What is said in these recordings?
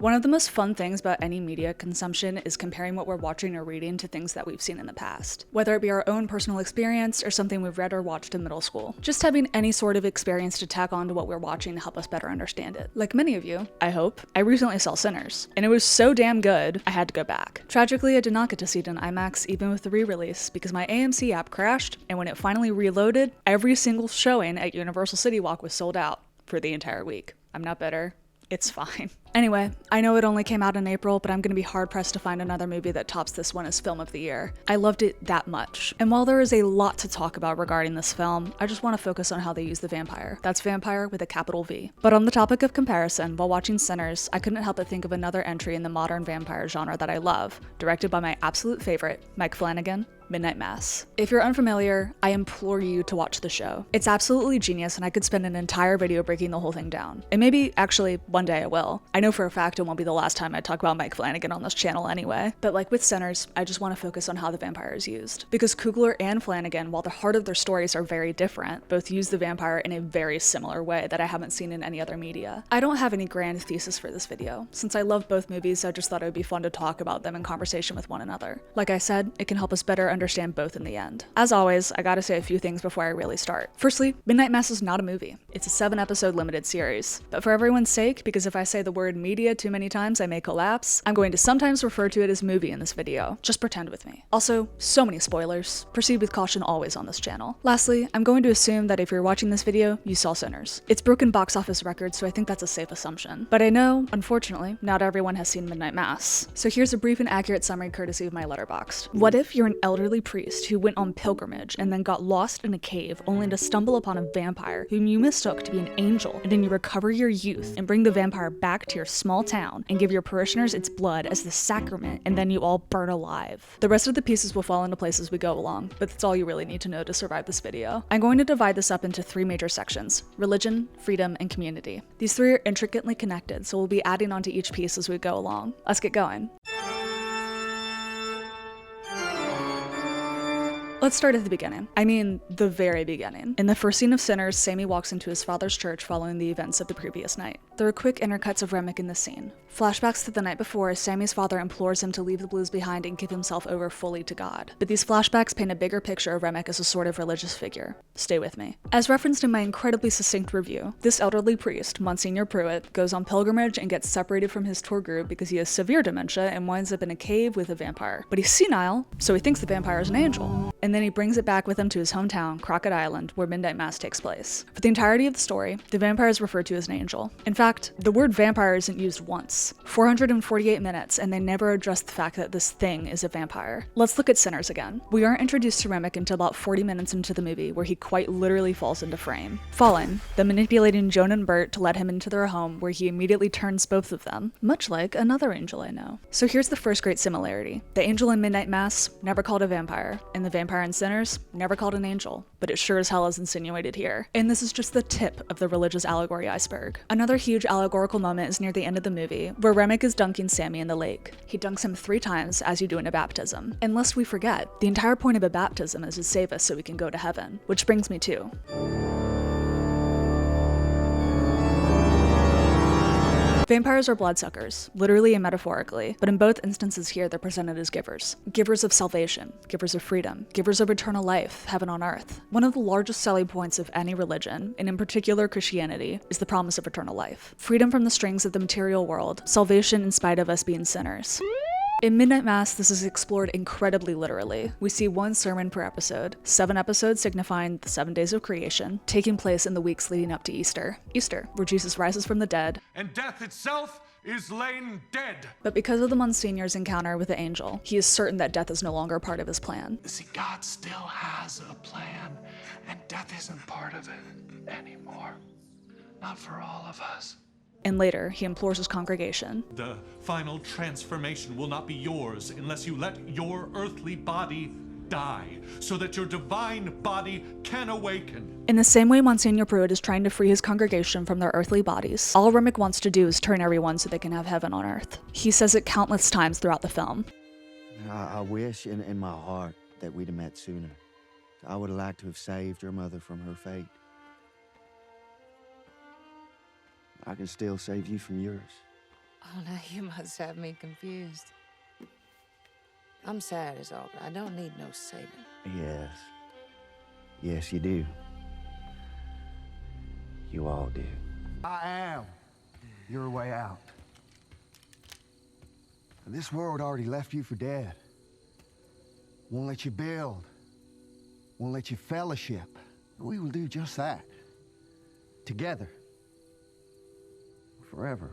One of the most fun things about any media consumption is comparing what we're watching or reading to things that we've seen in the past, whether it be our own personal experience or something we've read or watched in middle school. Just having any sort of experience to tack on to what we're watching to help us better understand it. Like many of you, I hope, I recently saw Sinners, and it was so damn good, I had to go back. Tragically, I did not get to see it in IMAX even with the re-release because my AMC app crashed, and when it finally reloaded, every single showing at Universal City Walk was sold out for the entire week. I'm not bitter. It's fine. Anyway, I know it only came out in April, but I'm gonna be hard-pressed to find another movie that tops this one as film of the year. I loved it that much. And while there is a lot to talk about regarding this film, I just want to focus on how they use the vampire. That's vampire with a capital V. But on the topic of comparison, while watching Sinners, I couldn't help but think of another entry in the modern vampire genre that I love, directed by my absolute favorite, Mike Flanagan, Midnight Mass. If you're unfamiliar, I implore you to watch the show. It's absolutely genius, and I could spend an entire video breaking the whole thing down. And maybe, actually, one day I will. I know for a fact it won't be the last time I talk about Mike Flanagan on this channel anyway. But like with Sinners, I just want to focus on how the vampire is used. Because Coogler and Flanagan, while the heart of their stories are very different, both use the vampire in a very similar way that I haven't seen in any other media. I don't have any grand thesis for this video. Since I love both movies, I just thought it would be fun to talk about them in conversation with one another. Like I said, it can help us better understand both in the end. As always, I gotta say a few things before I really start. Firstly, Midnight Mass is not a movie. It's a 7-episode limited series. But for everyone's sake, because if I say the word media too many times I may collapse, I'm going to sometimes refer to it as movie in this video. Just pretend with me. Also, so many spoilers. Proceed with caution always on this channel. Lastly, I'm going to assume that if you're watching this video, you saw Sinners. It's broken box office records, so I think that's a safe assumption. But I know, unfortunately, not everyone has seen Midnight Mass. So here's a brief and accurate summary courtesy of my Letterboxd. What if you're an elderly priest who went on pilgrimage and then got lost in a cave only to stumble upon a vampire whom you mistook to be an angel, and then you recover your youth and bring the vampire back to your small town and give your parishioners its blood as the sacrament, and then you all burn alive. The rest of the pieces will fall into place as we go along, but that's all you really need to know to survive this video. I'm going to divide this up into 3 major sections: religion, freedom, and community. These 3 are intricately connected, so we'll be adding onto each piece as we go along. Let's get going. Let's start at the beginning. I mean, the very beginning. In the first scene of Sinners, Sammy walks into his father's church following the events of the previous night. There are quick intercuts of Remick in this scene. Flashbacks to the night before as Sammy's father implores him to leave the blues behind and give himself over fully to God. But these flashbacks paint a bigger picture of Remick as a sort of religious figure. Stay with me. As referenced in my incredibly succinct review, this elderly priest, Monsignor Pruitt, goes on pilgrimage and gets separated from his tour group because he has severe dementia and winds up in a cave with a vampire. But he's senile, so he thinks the vampire is an angel. And then he brings it back with him to his hometown, Crockett Island, where Midnight Mass takes place. For the entirety of the story, the vampire is referred to as an angel. In fact, the word vampire isn't used once. 448 minutes, and they never address the fact that this thing is a vampire. Let's look at Sinners again. We aren't introduced to Remick until about 40 minutes into the movie, where he quite literally falls into frame. Fallen, then manipulating Joan and Bert to let him into their home, where he immediately turns both of them, much like another angel I know. So here's the first great similarity. The angel in Midnight Mass, never called a vampire, and the vampire in Sinners, never called an angel, but it sure as hell is insinuated here. And this is just the tip of the religious allegory iceberg. Another huge allegorical moment is near the end of the movie, where Remick is dunking Sammy in the lake. He dunks him 3 times, as you do in a baptism. And lest we forget, the entire point of a baptism is to save us so we can go to heaven. Which brings me to... Vampires are bloodsuckers, literally and metaphorically, but in both instances here they're presented as givers. Givers of salvation, givers of freedom, givers of eternal life, heaven on earth. One of the largest selling points of any religion, and in particular Christianity, is the promise of eternal life. Freedom from the strings of the material world, salvation in spite of us being sinners. In Midnight Mass, this is explored incredibly literally. We see 1 sermon per episode, 7 episodes signifying the 7 days of creation, taking place in the weeks leading up to Easter. Easter, where Jesus rises from the dead, and death itself is lain dead. But because of the Monsignor's encounter with the angel, he is certain that death is no longer part of his plan. See, God still has a plan, and death isn't part of it anymore. Not for all of us. And later, he implores his congregation. The final transformation will not be yours unless you let your earthly body die, so that your divine body can awaken. In the same way Monsignor Pruitt is trying to free his congregation from their earthly bodies, all Remick wants to do is turn everyone so they can have heaven on earth. He says it countless times throughout the film. I wish in my heart that we'd have met sooner. I would have liked to have saved your mother from her fate. I can still save you from yours. Oh, now you must have me confused. I'm sad as all, but I don't need no saving. Yes. Yes, you do. You all do. I am your way out. And this world already left you for dead. Won't let you build. Won't let you fellowship. We will do just that. Together. Forever.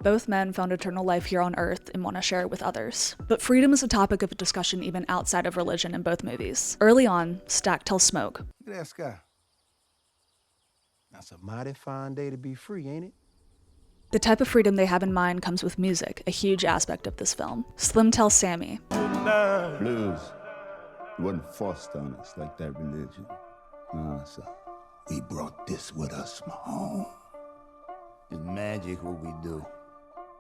Both men found eternal life here on Earth and want to share it with others. But freedom is a topic of discussion even outside of religion in both movies. Early on, Stack tells Smoke, Look at that sky. That's a mighty fine day to be free, ain't it? the type of freedom they have in mind comes with music, a huge aspect of this film. Slim tells Sammy, Blues. It wasn't forced on us like that religion. No, so we brought this with us from home. It's magic what we do.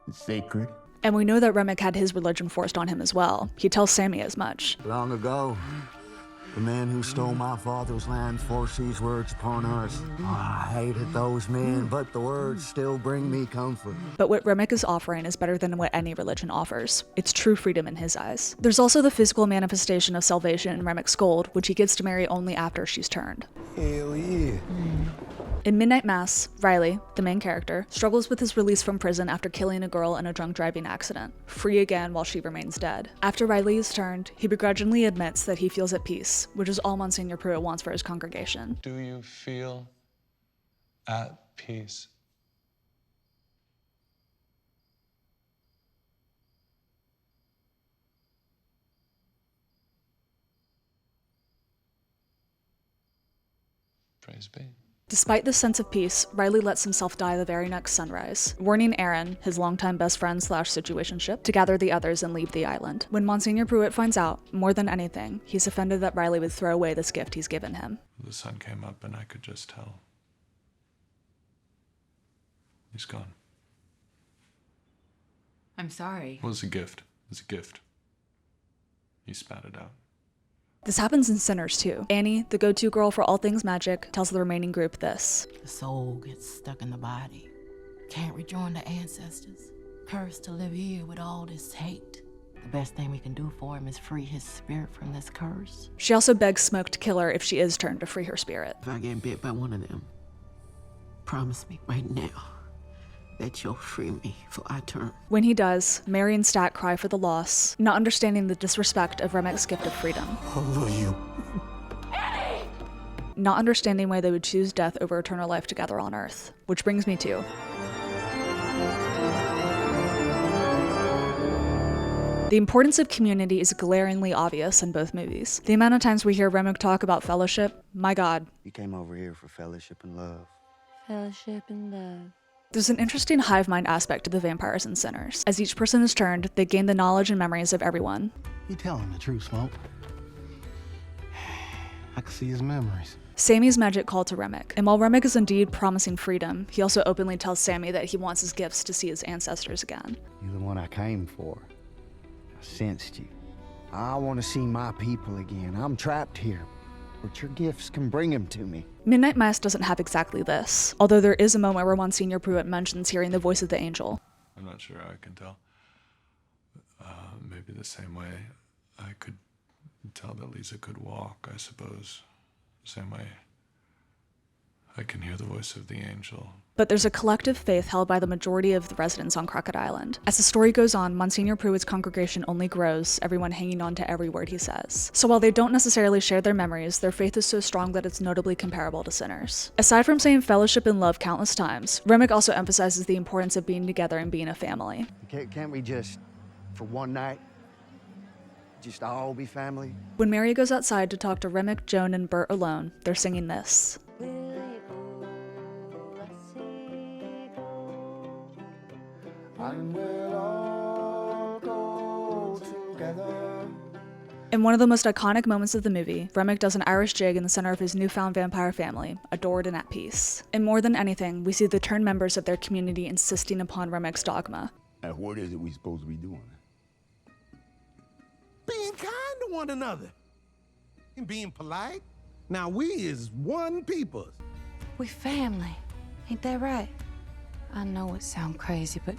It's sacred. and we know that Remick had his religion forced on him as well. He tells Sammy as much. Long ago, the man who stole my father's land forced these words upon us. I hated those men, but the words still bring me comfort. But what Remick is offering is better than what any religion offers. It's true freedom in his eyes. There's also the physical manifestation of salvation in Remick's gold, which he gives to Mary only after she's turned. Hell yeah. In Midnight Mass, Riley, the main character, struggles with his release from prison after killing a girl in a drunk driving accident, free again while she remains dead. After Riley is turned, he begrudgingly admits that he feels at peace, which is all Monsignor Pruitt wants for his congregation. Do you feel at peace? Praise be. Despite this sense of peace, Riley lets himself die the very next sunrise, warning Aaron, his longtime best friend / situationship, to gather the others and leave the island. When Monsignor Pruitt finds out, more than anything, he's offended that Riley would throw away this gift he's given him. The sun came up and I could just tell. He's gone. I'm sorry. It was a gift. It was a gift. He spat it out. This happens in Sinners too. Annie, the go-to girl for all things magic, tells the remaining group this. The soul gets stuck in the body. Can't rejoin the ancestors. Cursed to live here with all this hate. The best thing we can do for him is free his spirit from this curse. She also begs Smoke to kill her if she is turned to free her spirit. If I get bit by one of them, promise me right now that you'll free me before I turn. When he does, Mary and Stat cry for the loss, not understanding the disrespect of Remick's gift of freedom. I love you. Not understanding why they would choose death over eternal life together on Earth. Which brings me to... the importance of community is glaringly obvious in both movies. The amount of times we hear Remick talk about fellowship, my God. You came over here for fellowship and love. Fellowship and love. There's an interesting hive mind aspect to the vampires and sinners. As each person is turned, they gain the knowledge and memories of everyone. You telling the truth, Smoke. I can see his memories. Sammy's magic call to Remick, and while Remick is indeed promising freedom, he also openly tells Sammy that he wants his gifts to see his ancestors again. You're the one I came for. I sensed you. I want to see my people again. I'm trapped here, but your gifts can bring them to me. Midnight Mass doesn't have exactly this, although there is a moment where Monsignor Pruitt mentions hearing the voice of the angel. I'm not sure I can tell. Maybe the same way I could tell that Lisa could walk, I suppose. Same way I can hear the voice of the angel. But there's a collective faith held by the majority of the residents on Crockett Island. As the story goes on, Monsignor Pruitt's congregation only grows, everyone hanging on to every word he says. So while they don't necessarily share their memories, their faith is so strong that it's notably comparable to Sinners. Aside from saying fellowship and love countless times, Remick also emphasizes the importance of being together and being a family. Can't we just, for one night, just all be family? When Mary goes outside to talk to Remick, Joan, and Bert alone, they're singing this. And we'll all go together. In one of the most iconic moments of the movie, Remick does an Irish jig in the center of his newfound vampire family, adored and at peace. And more than anything, we see the turned members of their community insisting upon Remick's dogma. And what is it we supposed to be doing? Being kind to one another. And being polite. Now we is one people. We family. Ain't that right? I know it sounds crazy, but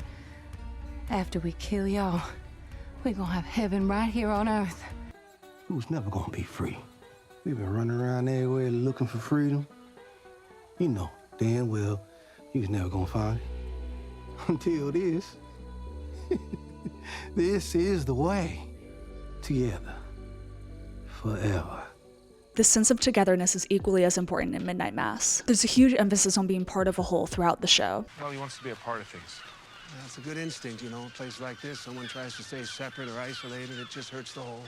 After we kill y'all, we gonna have heaven right here on earth. We was never gonna be free. We've been running around everywhere looking for freedom. You know damn well you was never gonna find it. Until this. This is the way. Together. Forever. This sense of togetherness is equally as important in Midnight Mass. There's a huge emphasis on being part of a whole throughout the show. Well, he wants to be a part of things. That's a good instinct, you know. A place like this, someone tries to stay separate or isolated, it just hurts the whole.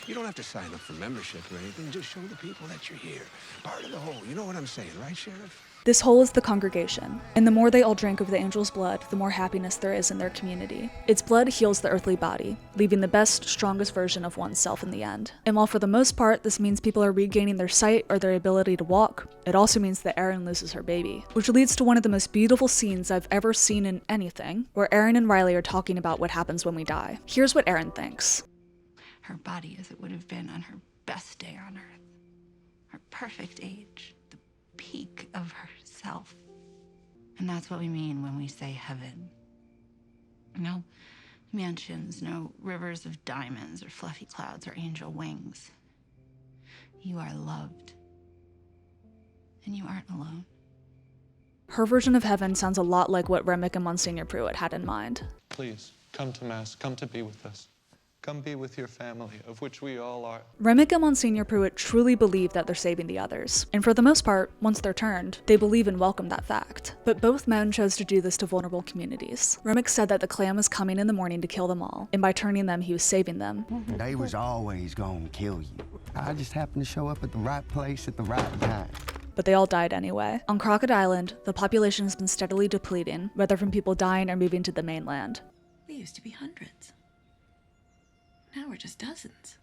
You don't have to sign up for membership or anything. Just show the people that you're here. Part of the whole. You know what I'm saying, right, Sheriff? This whole is the congregation, and the more they all drink of the angel's blood, the more happiness there is in their community. Its blood heals the earthly body, leaving the best, strongest version of oneself in the end. And while for the most part this means people are regaining their sight or their ability to walk, it also means that Erin loses her baby, which leads to one of the most beautiful scenes I've ever seen in anything, where Erin and Riley are talking about what happens when we die. Here's what Erin thinks. Her body as it would have been on her best day on earth, her perfect age, the peak of herself. And that's what we mean when we say heaven. No mansions, no rivers of diamonds or fluffy clouds or angel wings. You are loved. And you aren't alone. Her version of heaven sounds a lot like what Remick and Monsignor Pruitt had in mind. Please, come to Mass. Come to be with us. Come be with your family, of which we all are. Remick and Monsignor Pruitt truly believe that they're saving the others, and for the most part, once they're turned, they believe and welcome that fact. But both men chose to do this to vulnerable communities. Remick said that the clan was coming in the morning to kill them all, and by turning them, he was saving them. They was always gonna kill you. I just happened to show up at the right place at the right time. But they all died anyway. On Crockett Island, the population has been steadily depleting, whether from people dying or moving to the mainland. We used to be hundreds. Now we're just dozens.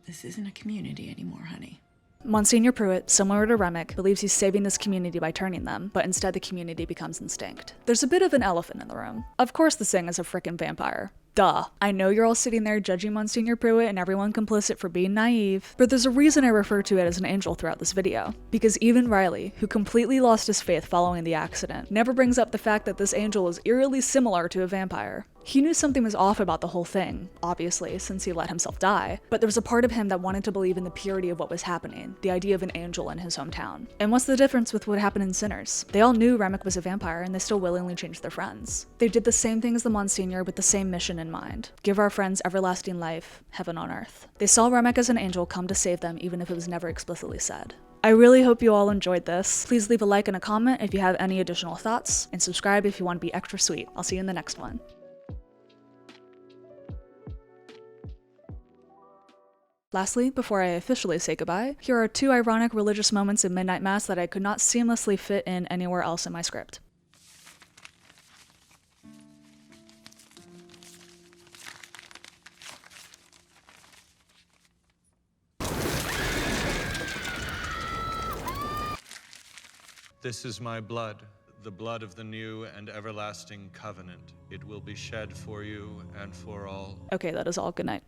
This isn't a community anymore, honey. Monsignor Pruitt, similar to Remick, believes he's saving this community by turning them, but instead the community becomes extinct. There's a bit of an elephant in the room. Of course this thing is a frickin' vampire. Duh. I know you're all sitting there judging Monsignor Pruitt and everyone complicit for being naive, but there's a reason I refer to it as an angel throughout this video. Because even Riley, who completely lost his faith following the accident, never brings up the fact that this angel is eerily similar to a vampire. He knew something was off about the whole thing, obviously, since he let himself die, but there was a part of him that wanted to believe in the purity of what was happening, the idea of an angel in his hometown. And what's the difference with what happened in Sinners? They all knew Remick was a vampire and they still willingly changed their friends. They did the same thing as the Monsignor with the same mission in mind. Give our friends everlasting life, heaven on earth. They saw Remick as an angel come to save them even if it was never explicitly said. I really hope you all enjoyed this. Please leave a like and a comment if you have any additional thoughts, and subscribe if you want to be extra sweet. I'll see you in the next one. Lastly, before I officially say goodbye, here are 2 ironic religious moments in Midnight Mass that I could not seamlessly fit in anywhere else in my script. This is my blood, the blood of the new and everlasting covenant. It will be shed for you and for all. Okay, that is all. Good night.